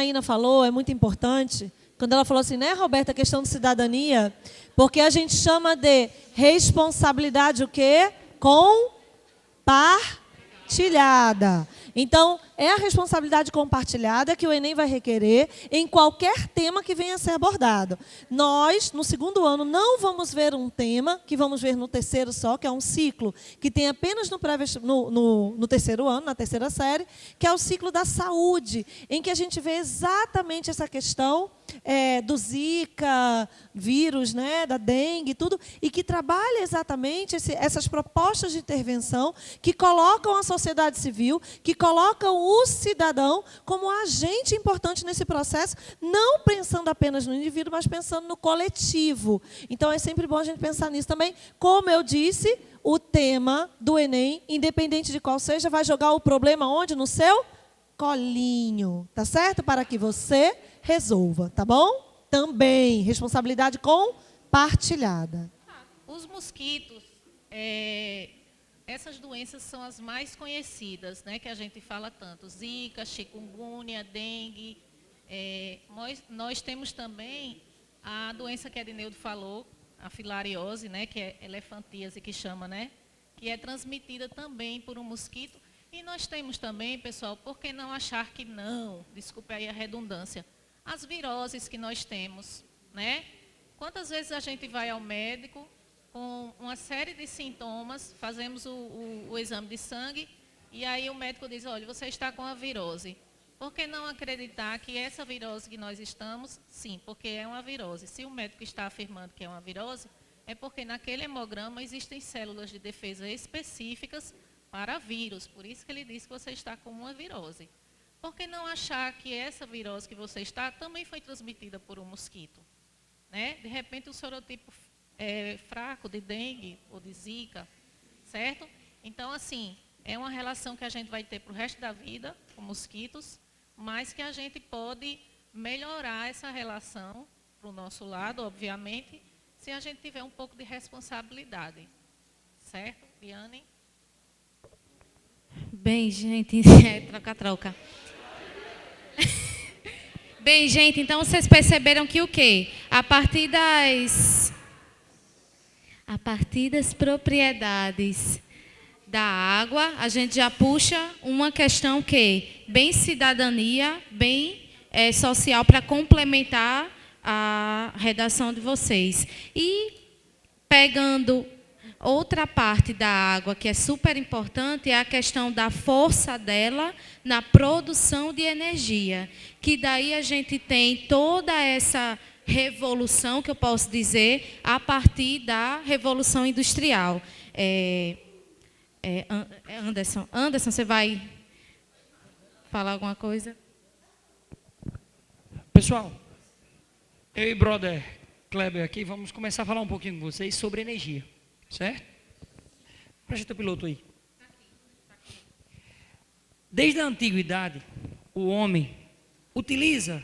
Janaína falou é muito importante, quando ela falou assim, né, Roberta, a questão de cidadania, porque a gente chama de responsabilidade o quê? Compartilhada. Então, é a responsabilidade compartilhada que o Enem vai requerer em qualquer tema que venha a ser abordado. Nós, no segundo ano, não vamos ver um tema, que vamos ver no terceiro só, que é um ciclo, que tem apenas no terceiro ano, na terceira série, que é o ciclo da saúde, em que a gente vê exatamente essa questão do Zika, vírus, né, da dengue, tudo, e que trabalha exatamente essas propostas de intervenção que colocam a sociedade civil, que colocam o cidadão como agente importante nesse processo, não pensando apenas no indivíduo, mas pensando no coletivo. Então, é sempre bom a gente pensar nisso também. Como eu disse, o tema do Enem, independente de qual seja, vai jogar o problema onde? No seu colinho, tá certo? Para que você resolva, tá bom? Também, responsabilidade compartilhada. Os mosquitos, essas doenças são as mais conhecidas, né, que a gente fala tanto. Zika, chikungunya, dengue. Nós temos também a doença que a Edneudo falou, a filariose, né, que é elefantíase, que chama, né, que é transmitida também por um mosquito. E nós temos também, pessoal, por que não achar que não? Desculpe aí a redundância. As viroses que nós temos, né? Quantas vezes a gente vai ao médico com uma série de sintomas, fazemos o exame de sangue e aí o médico diz, olha, você está com a virose. Por que não acreditar que essa virose que nós estamos, sim, porque é uma virose. Se o médico está afirmando que é uma virose, é porque naquele hemograma existem células de defesa específicas para vírus, por isso que ele diz que você está com uma virose. Por que não achar que essa virose que você está também foi transmitida por um mosquito? Né? De repente, o sorotipo fraco de dengue ou de zika, certo? Então, assim, é uma relação que a gente vai ter para o resto da vida com mosquitos, mas que a gente pode melhorar essa relação para o nosso lado, obviamente, se a gente tiver um pouco de responsabilidade. Certo, Liane? Bem, gente, troca-troca. Bem, gente, então vocês perceberam que o quê? A partir das propriedades da água, a gente já puxa uma questão que bem cidadania, bem social, para complementar a redação de vocês. E pegando outra parte da água que é super importante é a questão da força dela na produção de energia, que daí a gente tem toda essa revolução, que eu posso dizer, a partir da Revolução Industrial. Anderson, você vai falar alguma coisa? Pessoal, eu e brother Kleber aqui vamos começar a falar um pouquinho com vocês sobre energia. Certo? Presta teu piloto aí. Desde a antiguidade, o homem utiliza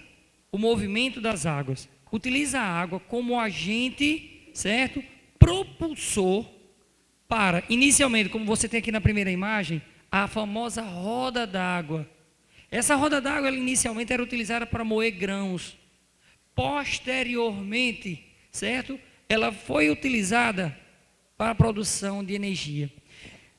o movimento das águas, utiliza a água como agente, certo? Propulsor para, inicialmente, como você tem aqui na primeira imagem, a famosa roda d'água. Essa roda d'água, inicialmente, era utilizada para moer grãos. Posteriormente, certo? Ela foi utilizada para a produção de energia.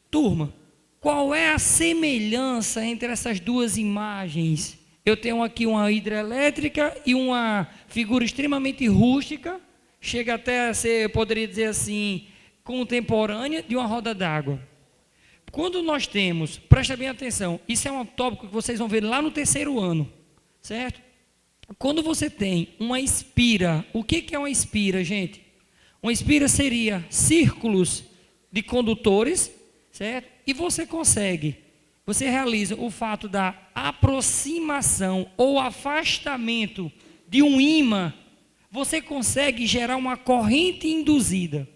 Turma, qual é a semelhança entre essas duas imagens? Eu tenho aqui uma hidrelétrica e uma figura extremamente rústica, chega até a ser, eu poderia dizer assim, contemporânea de uma roda d'água. Quando nós temos, presta bem atenção, isso é um tópico que vocês vão ver lá no terceiro ano, certo? Quando você tem uma espira, o que é uma espira, gente? Uma espira seria círculos de condutores, certo? E você realiza o fato da aproximação ou afastamento de um ímã, você consegue gerar uma corrente induzida.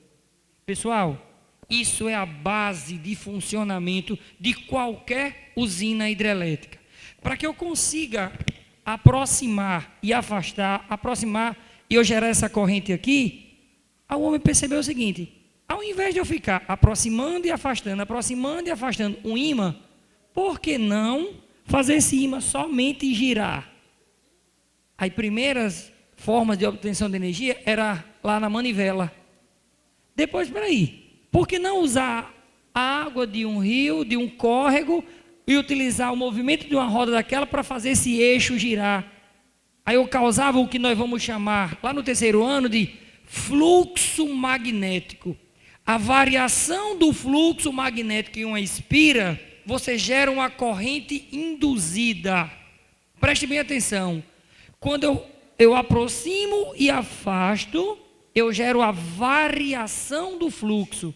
Pessoal, isso é a base de funcionamento de qualquer usina hidrelétrica. Para que eu consiga aproximar e afastar, e eu gerar essa corrente aqui, o homem percebeu o seguinte: ao invés de eu ficar aproximando e afastando um ímã, por que não fazer esse ímã somente girar? as primeiras formas de obtenção de energia era lá na manivela. Depois, espera aí, por que não usar a água de um rio, de um córrego, e utilizar o movimento de uma roda daquela para fazer esse eixo girar? Aí eu causava o que nós vamos chamar, lá no terceiro ano, de fluxo magnético. A variação do fluxo magnético em uma espira, você gera uma corrente induzida. Preste bem atenção. Quando eu aproximo e afasto, eu gero a variação do fluxo.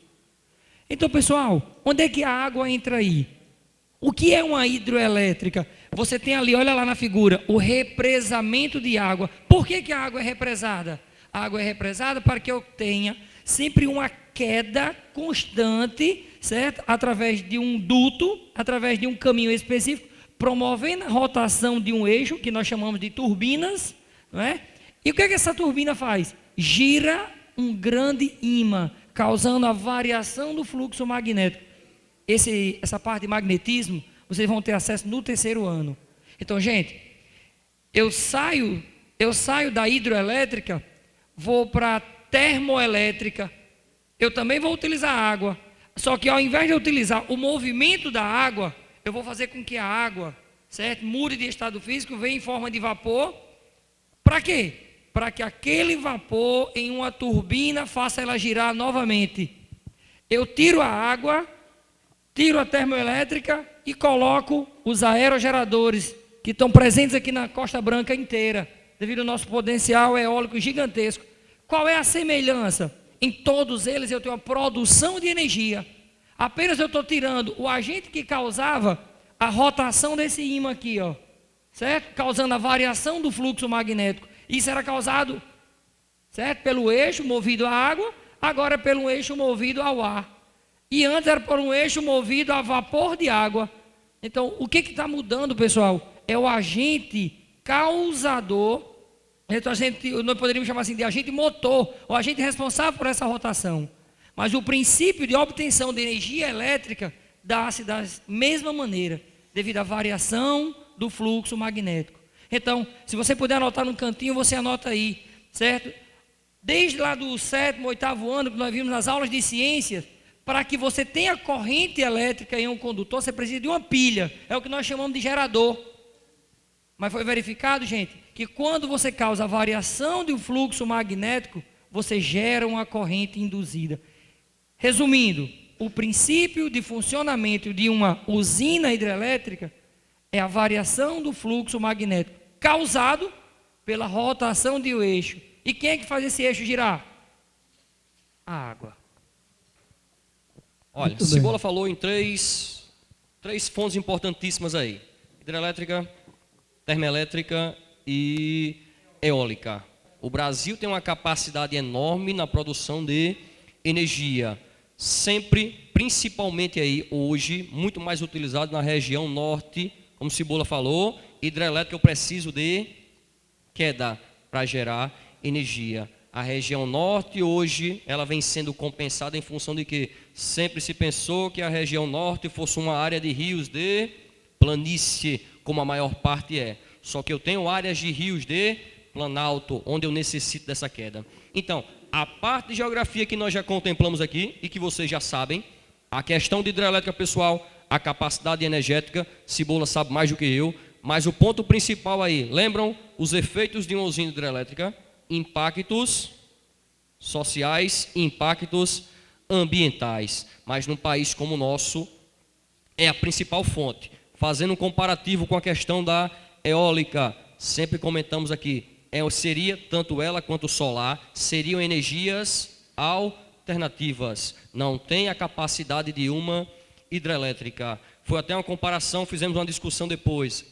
Então, pessoal, onde é que a água entra aí? O que é uma hidroelétrica? Você tem ali, olha lá na figura, o represamento de água. Por que a água é represada? A água é represada para que eu tenha sempre uma queda constante, certo? Através de um duto, através de um caminho específico, promovendo a rotação de um eixo, que nós chamamos de turbinas, não é? E o que essa turbina faz? Gira um grande ímã, causando a variação do fluxo magnético. Essa parte de magnetismo, vocês vão ter acesso no terceiro ano. Então, gente, eu saio da hidroelétrica, vou para a termoelétrica, eu também vou utilizar água, só que ao invés de eu utilizar o movimento da água, eu vou fazer com que a água, certo, mude de estado físico, venha em forma de vapor. Para quê? Para que aquele vapor em uma turbina faça ela girar novamente. Eu tiro a água, tiro a termoelétrica e coloco os aerogeradores que estão presentes aqui na Costa Branca inteira, devido ao nosso potencial eólico gigantesco. Qual é a semelhança? Em todos eles eu tenho a produção de energia. Apenas eu estou tirando o agente que causava a rotação desse ímã aqui, ó, certo? Causando a variação do fluxo magnético. Isso era causado, certo? Pelo eixo movido à água, agora pelo eixo movido ao ar. E antes era por um eixo movido a vapor de água. Então, o que está mudando, pessoal? É o agente causador. Então, nós poderíamos chamar assim de agente motor, o agente responsável por essa rotação. Mas o princípio de obtenção de energia elétrica dá-se da mesma maneira, devido à variação do fluxo magnético. Então, se você puder anotar no cantinho, você anota aí, certo? Desde lá do 7º, 8º ano, que nós vimos nas aulas de ciências, para que você tenha corrente elétrica em um condutor, você precisa de uma pilha, é o que nós chamamos de gerador. Mas foi verificado, gente, que quando você causa a variação do fluxo magnético, você gera uma corrente induzida. Resumindo, o princípio de funcionamento de uma usina hidrelétrica é a variação do fluxo magnético, causado pela rotação de um eixo. E quem é que faz esse eixo girar? A água. Olha, Cebola falou em três fontes importantíssimas aí: hidrelétrica, termoelétrica e eólica. O Brasil tem uma capacidade enorme na produção de energia, sempre, principalmente aí hoje, muito mais utilizado na região norte, como Cebola falou. Hidrelétrica eu preciso de queda para gerar energia. A região norte hoje, ela vem sendo compensada em função de que sempre se pensou que a região norte fosse uma área de rios de planície, como a maior parte é. Só que eu tenho áreas de rios de planalto, onde eu necessito dessa queda. Então, a parte de geografia que nós já contemplamos aqui, e que vocês já sabem, a questão de hidrelétrica, pessoal, a capacidade energética, Cebola sabe mais do que eu, mas o ponto principal aí, lembram os efeitos de uma usina hidrelétrica? Impactos sociais, impactos ambientais. Mas num país como o nosso, é a principal fonte. Fazendo um comparativo com a questão da eólica, sempre comentamos aqui, seria tanto ela quanto o solar, seriam energias alternativas, não tem a capacidade de uma hidrelétrica. Foi até uma comparação, fizemos uma discussão depois.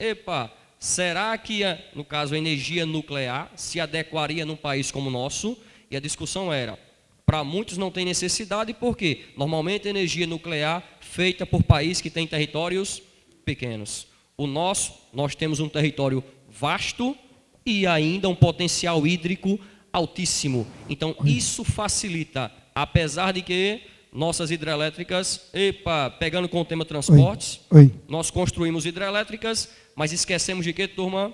Será que, no caso, a energia nuclear se adequaria num país como o nosso? E a discussão era, para muitos não tem necessidade, porque normalmente a energia nuclear feita por países que têm territórios pequenos. O nosso, nós temos um território vasto e ainda um potencial hídrico altíssimo. Então, isso facilita, apesar de que nossas hidrelétricas, pegando com o tema transportes, nós construímos hidrelétricas, mas esquecemos de quê, turma?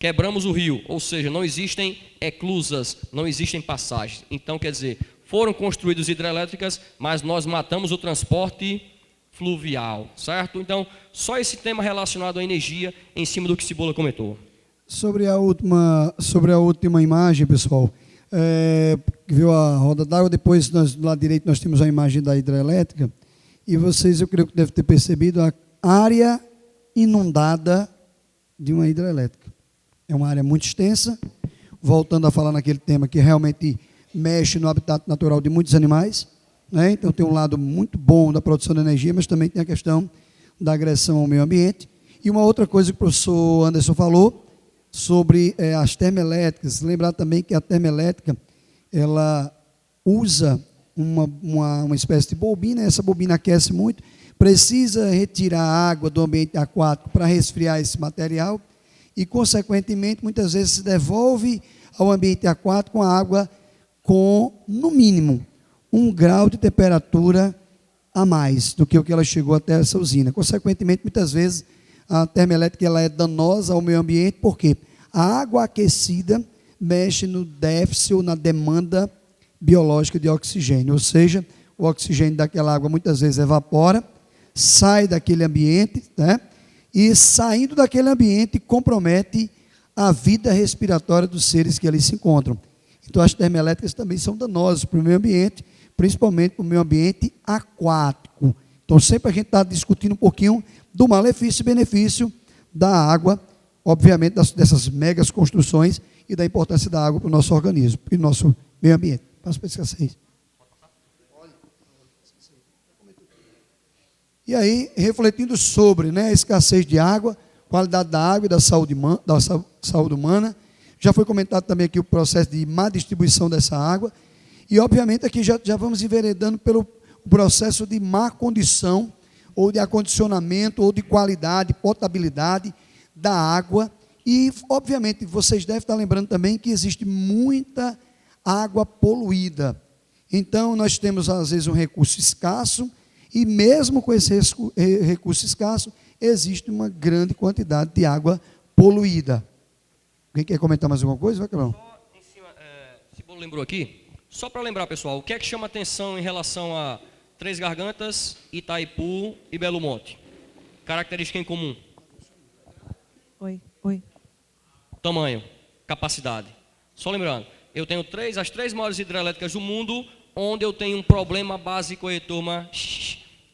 quebramos o rio, ou seja, não existem eclusas, não existem passagens. Então, quer dizer, foram construídas hidrelétricas, mas nós matamos o transporte fluvial, certo? Então, só esse tema relacionado à energia em cima do que Cebola comentou. Sobre a última imagem, pessoal, viu a roda d'água, depois do lado direito nós temos a imagem da hidrelétrica, e vocês, eu creio que devem ter percebido a área inundada de uma hidrelétrica. É uma área muito extensa, voltando a falar naquele tema que realmente mexe no habitat natural de muitos animais, né? Então tem um lado muito bom da produção de energia, mas também tem a questão da agressão ao meio ambiente. E uma outra coisa que o professor Anderson falou sobre as termoelétricas, lembrar também que a termoelétrica, ela usa uma espécie de bobina, essa bobina aquece muito, precisa retirar a água do ambiente aquático para resfriar esse material e, consequentemente, muitas vezes se devolve ao ambiente aquático a água com, no mínimo, 1 grau de temperatura a mais do que o que ela chegou até essa usina. Consequentemente, muitas vezes, a termoelétrica ela é danosa ao meio ambiente, porque a água aquecida mexe no déficit ou na demanda biológica de oxigênio, ou seja, o oxigênio daquela água muitas vezes evapora, sai daquele ambiente, né? E saindo daquele ambiente compromete a vida respiratória dos seres que ali se encontram. Então as termoelétricas também são danosas para o meio ambiente, principalmente para o meio ambiente aquático. Então sempre a gente está discutindo um pouquinho do malefício e benefício da água, obviamente dessas megas construções e da importância da água para o nosso organismo e para o nosso meio ambiente. Passo para a escassez. E aí, refletindo sobre, né, a escassez de água, qualidade da água e da saúde humana, já foi comentado também aqui o processo de má distribuição dessa água, e obviamente aqui já vamos enveredando pelo processo de má condição, ou de acondicionamento, ou de qualidade, potabilidade da água, e obviamente vocês devem estar lembrando também que existe muita água poluída. Então nós temos às vezes um recurso escasso, e mesmo com esse recurso escasso, existe uma grande quantidade de água poluída. Alguém quer comentar mais alguma coisa? Vai, Carol. Só em cima, Cebola lembrou aqui, só para lembrar, pessoal, o que é que chama atenção em relação a Três Gargantas, Itaipu e Belo Monte? Característica em comum? Oi. Tamanho, capacidade. Só lembrando, eu tenho as três maiores hidrelétricas do mundo, onde eu tenho um problema básico aí, turma.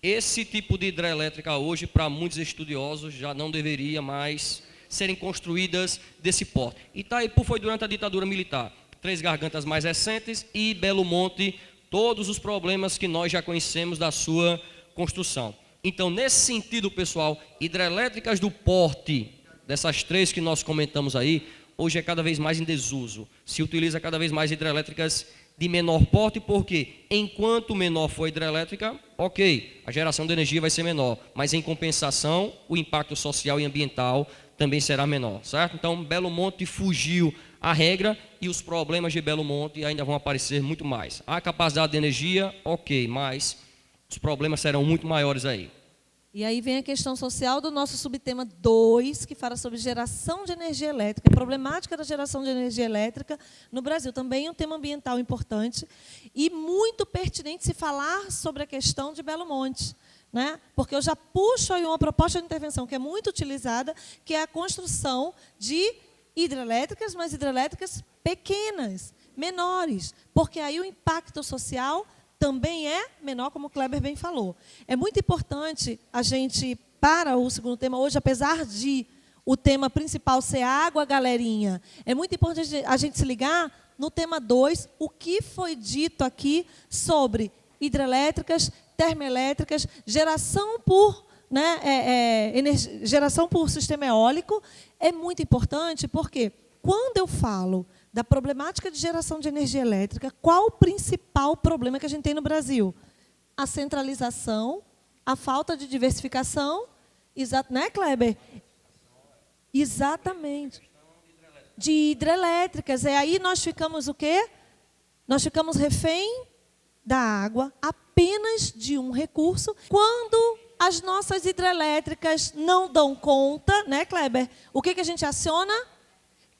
Esse tipo de hidrelétrica hoje, para muitos estudiosos, já não deveria mais serem construídas desse porte. Itaipu foi durante a ditadura militar. Três Gargantas mais recentes e Belo Monte, todos os problemas que nós já conhecemos da sua construção. Então, nesse sentido, pessoal, hidrelétricas do porte, dessas três que nós comentamos aí, hoje é cada vez mais em desuso. Se utiliza cada vez mais hidrelétricas de menor porte, porque enquanto menor for a hidrelétrica, ok, a geração de energia vai ser menor, mas em compensação, o impacto social e ambiental também será menor, certo? Então, Belo Monte fugiu à regra e os problemas de Belo Monte ainda vão aparecer muito mais. A capacidade de energia, ok, mas os problemas serão muito maiores aí. E aí vem a questão social do nosso subtema 2, que fala sobre geração de energia elétrica, a problemática da geração de energia elétrica no Brasil. Também é um tema ambiental importante e muito pertinente se falar sobre a questão de Belo Monte, né? Porque eu já puxo aí uma proposta de intervenção que é muito utilizada, que é a construção de hidrelétricas, mas hidrelétricas pequenas, menores, porque aí o impacto social também é menor, como o Kleber bem falou. É muito importante a gente, para o segundo tema hoje, apesar de o tema principal ser água, galerinha, é muito importante a gente se ligar no tema 2, o que foi dito aqui sobre hidrelétricas, termoelétricas, geração por sistema eólico. É muito importante porque, quando eu falo da problemática de geração de energia elétrica, qual o principal problema que a gente tem no Brasil? A centralização, a falta de diversificação, né, Kleber? Exatamente. De hidrelétricas. E aí nós ficamos o quê? Nós ficamos refém da água, apenas de um recurso. Quando as nossas hidrelétricas não dão conta, né, Kleber? O que a gente aciona?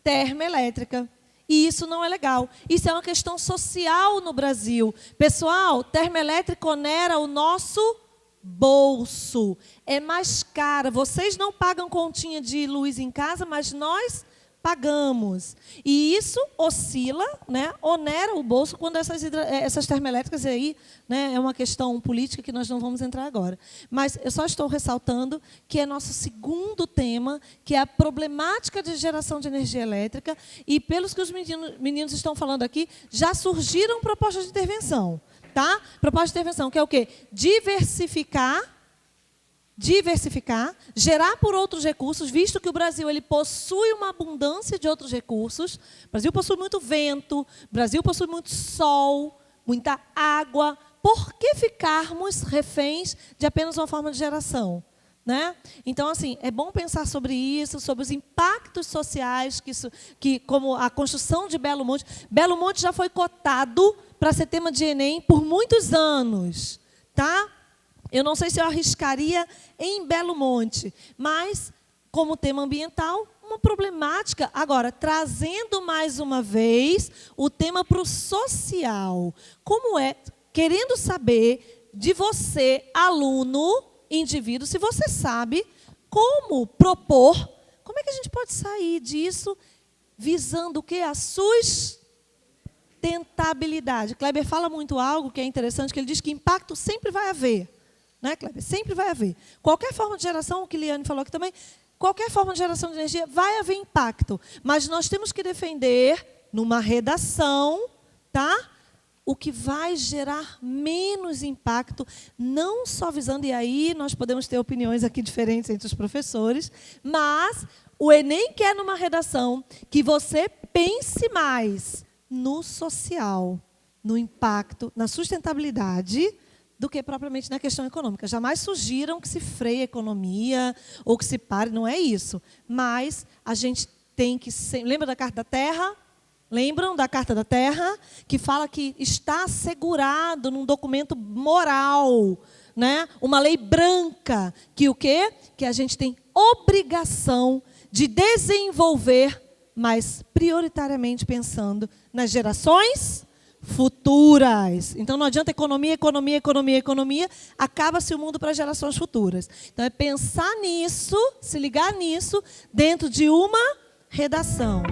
termoelétrica. E isso não é legal. Isso é uma questão social no Brasil. Pessoal, termoelétrica onera o nosso bolso. É mais cara. Vocês não pagam continha de luz em casa, mas nós pagamos. E isso oscila, né, onera o bolso quando essas termoelétricas aí, né, é uma questão política que nós não vamos entrar agora. Mas eu só estou ressaltando que é nosso segundo tema, que é a problemática de geração de energia elétrica, e pelos que os meninos estão falando aqui, já surgiram propostas de intervenção, tá? Proposta de intervenção, que é o quê? Diversificar, gerar por outros recursos, visto que o Brasil ele possui uma abundância de outros recursos. O Brasil possui muito vento, o Brasil possui muito sol, muita água. Por que ficarmos reféns de apenas uma forma de geração? Né? Então, assim, é bom pensar sobre isso, sobre os impactos sociais, como a construção de Belo Monte. Belo Monte já foi cotado para ser tema de Enem por muitos anos, tá? Eu não sei se eu arriscaria em Belo Monte, mas, como tema ambiental, uma problemática. Agora, trazendo mais uma vez o tema para o social. Como é, querendo saber de você, aluno, indivíduo, se você sabe como propor, como é que a gente pode sair disso visando o quê? A sustentabilidade. Kleber fala muito algo que é interessante, que ele diz que impacto sempre vai haver. Né, Kleber? Sempre vai haver. Qualquer forma de geração, o que Liane falou aqui também, qualquer forma de geração de energia vai haver impacto. Mas nós temos que defender, numa redação, tá, o que vai gerar menos impacto, não só visando, e aí nós podemos ter opiniões aqui diferentes entre os professores, mas o Enem quer, numa redação, que você pense mais no social, no impacto, na sustentabilidade, do que propriamente na questão econômica. Jamais sugiram que se freie a economia ou que se pare, não é isso. Mas a gente tem que... Lembra da Carta da Terra? Lembram da Carta da Terra? Que fala que está assegurado num documento moral, né? Uma lei branca, que o quê? Que a gente tem obrigação de desenvolver, mas prioritariamente pensando nas gerações futuras. Então, não adianta economia, acaba-se o mundo para gerações futuras. Então, é pensar nisso, se ligar nisso, dentro de uma redação.